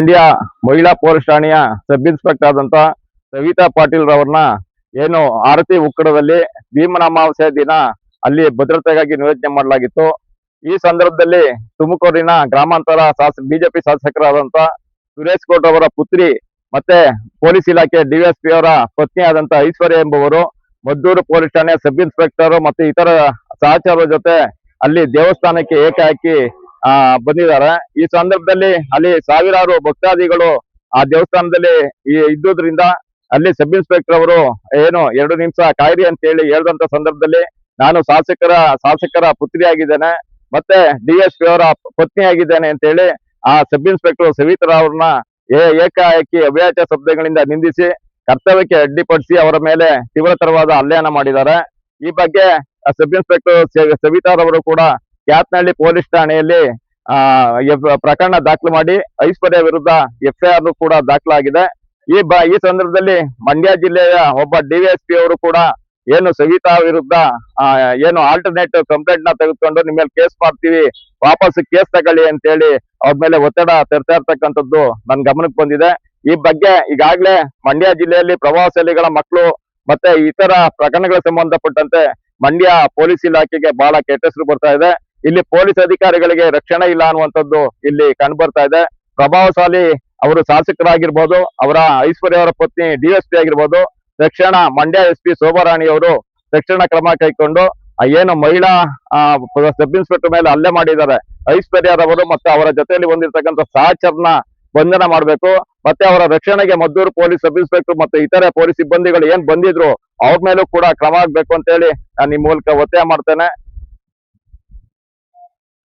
ಮಂಡ್ಯ ಮಹಿಳಾ ಪೊಲೀಸ್ ಠಾಣೆಯ sub inspector ಆದಂತ ಸವಿತಾ ಪಾಟೀಲ್ ರವರನ್ನ ಏನು ಆರತಿ ಉಕ್ಕಡದಲ್ಲಿ ಭೀಮನ ಅಮಾವಾಸ್ಯೆ ದಿನ ಅಲ್ಲಿ ಭದ್ರತೆಗಾಗಿ ನಿಯೋಜನೆ ಮಾಡಲಾಗಿತ್ತು. ಈ ಸಂದರ್ಭದಲ್ಲಿ ತುಮಕೂರಿನ ಗ್ರಾಮಾಂತರ ಬಿಜೆಪಿ ಶಾಸಕರಾದಂತ ಸುರೇಶ್ ಗೌಡ್ ಅವರ ಪುತ್ರಿ ಮತ್ತೆ ಪೊಲೀಸ್ ಇಲಾಖೆ ಡಿಎಸ್ಪಿ ಅವರ ಪತ್ನಿ ಆದಂತ ಐಶ್ವರ್ಯ ಎಂಬುವರು ಮದ್ದೂರು ಪೊಲೀಸ್ ಠಾಣೆಯ ಸಬ್ ಇನ್ಸ್ಪೆಕ್ಟರ್ ಮತ್ತು ಇತರ ಸಹಚರರ ಜೊತೆ ಅಲ್ಲಿ ದೇವಸ್ಥಾನಕ್ಕೆ ಏಕಾಏಕಿ ಬಂದಿದ್ದಾರೆ. ಈ ಸಂದರ್ಭದಲ್ಲಿ ಅಲ್ಲಿ ಸಾವಿರಾರು ಭಕ್ತಾದಿಗಳು ಆ ದೇವಸ್ಥಾನದಲ್ಲಿ ಇದ್ದುದರಿಂದ ಅಲ್ಲಿ ಸಬ್ ಇನ್ಸ್ಪೆಕ್ಟರ್ ಅವರು ಏನು 2 ನಿಮಿಷ ಕಾಯಿರಿ ಅಂತ ಹೇಳಿ ಹೇಳಿದಂತ ಸಂದರ್ಭದಲ್ಲಿ ನಾನು ಶಾಸಕರ ಪುತ್ರಿ ಆಗಿದ್ದೇನೆ ಮತ್ತೆ ಡಿಎಸ್ಪಿ ಅವರ ಪತ್ನಿ ಆಗಿದ್ದೇನೆ ಅಂತ ಹೇಳಿ ಆ ಸಬ್ ಇನ್ಸ್ಪೆಕ್ಟರ್ ಸವಿತಾ ಅವ್ರನ್ನ ಏಕಾಏಕಿ ಅವ್ಯಾಚ ಶಬ್ದಗಳಿಂದ ನಿಂದಿಸಿ ಕರ್ತವ್ಯಕ್ಕೆ ಅಡ್ಡಿಪಡಿಸಿ ಅವರ ಮೇಲೆ ತೀವ್ರತರವಾದ ಹಲ್ಲೆಯನ್ನ ಮಾಡಿದ್ದಾರೆ. ಈ ಬಗ್ಗೆ ಸಬ್ ಇನ್ಸ್ಪೆಕ್ಟರ್ ಸವಿತಾ ಅವರು ಕೂಡ ಕ್ಯಾತ್ನಹಳ್ಳಿ ಪೊಲೀಸ್ ಠಾಣೆಯಲ್ಲಿ ಪ್ರಕರಣ ದಾಖಲು ಮಾಡಿ ಐಶ್ವರ್ಯ ವಿರುದ್ಧ FIR ಕೂಡ ದಾಖಲಾಗಿದೆ. ಈ ಸಂದರ್ಭದಲ್ಲಿ ಮಂಡ್ಯ ಜಿಲ್ಲೆಯ ಒಬ್ಬ ಡಿವೈಎಸ್ಪಿ ಅವರು ಕೂಡ ಏನು ಸವಿತಾ ವಿರುದ್ಧ ಏನು ಆಲ್ಟರ್ನೇಟ್ ಕಂಪ್ಲೇಂಟ್ ನ ತೆಗೆದುಕೊಂಡು ನಿಮ್ಮ ಮೇಲೆ ಕೇಸ್ ಮಾಡ್ತೀವಿ, ವಾಪಸ್ ಕೇಸ್ ತಗೊಳ್ಳಿ ಅಂತ ಹೇಳಿ ಅವ್ರ ಮೇಲೆ ಒತ್ತಡ ತರ್ತಾ ಇರ್ತಕ್ಕಂಥದ್ದು ನನ್ ಗಮನಕ್ಕೆ ಬಂದಿದೆ. ಈ ಬಗ್ಗೆ ಈಗಾಗಲೇ ಮಂಡ್ಯ ಜಿಲ್ಲೆಯಲ್ಲಿ ಪ್ರವಾಸೋದ್ಯಮಿಗಳ ಮಕ್ಕಳು ಮತ್ತೆ ಇತರ ಪ್ರಕರಣಗಳಿಗೆ ಸಂಬಂಧಪಟ್ಟಂತೆ ಮಂಡ್ಯ ಪೊಲೀಸ್ ಇಲಾಖೆಗೆ ಬಹಳ ಕೆಟ್ಟ ಹೆಸರು ಬರ್ತಾ ಇದೆ. ಇಲ್ಲಿ ಪೊಲೀಸ್ ಅಧಿಕಾರಿಗಳಿಗೆ ರಕ್ಷಣೆ ಇಲ್ಲ ಅನ್ನುವಂಥದ್ದು ಇಲ್ಲಿ ಕಂಡು ಬರ್ತಾ ಇದೆ. ಪ್ರಭಾವಶಾಲಿ ಅವರು ಶಾಸಕರಾಗಿರ್ಬೋದು, ಅವರ ಐಶ್ವರ್ಯ ಅವರ ಪತ್ನಿ ಡಿಎಸ್ಪಿ ಆಗಿರ್ಬೋದು, ತಕ್ಷಣ ಮಂಡ್ಯ SP ಶೋಭಾರಾಣಿ ಅವರು ತಕ್ಷಣ ಕ್ರಮ ಕೈಗೊಂಡು ಏನು ಮಹಿಳಾ ಸಬ್ ಇನ್ಸ್ಪೆಕ್ಟರ್ ಮೇಲೆ ಹಲ್ಲೆ ಮಾಡಿದ್ದಾರೆ ಐಶ್ವರ್ಯರವರು ಮತ್ತೆ ಅವರ ಜೊತೆಯಲ್ಲಿ ಬಂದಿರತಕ್ಕಂಥ ಸಹಚರನ ಬಂಧನ ಮಾಡಬೇಕು. ಮತ್ತೆ ಅವರ ರಕ್ಷಣೆಗೆ ಮದ್ದೂರು ಪೊಲೀಸ್ ಸಬ್ ಇನ್ಸ್ಪೆಕ್ಟರ್ ಮತ್ತೆ ಇತರೆ ಪೊಲೀಸ್ ಸಿಬ್ಬಂದಿಗಳು ಏನ್ ಬಂದಿದ್ರು ಅವ್ರ ಮೇಲೂ ಕೂಡ ಕ್ರಮ ಆಗ್ಬೇಕು ಅಂತ ಹೇಳಿ ನಾನು ಈ ಮೂಲಕ ಒತ್ತಾಯ ಮಾಡ್ತೇನೆ.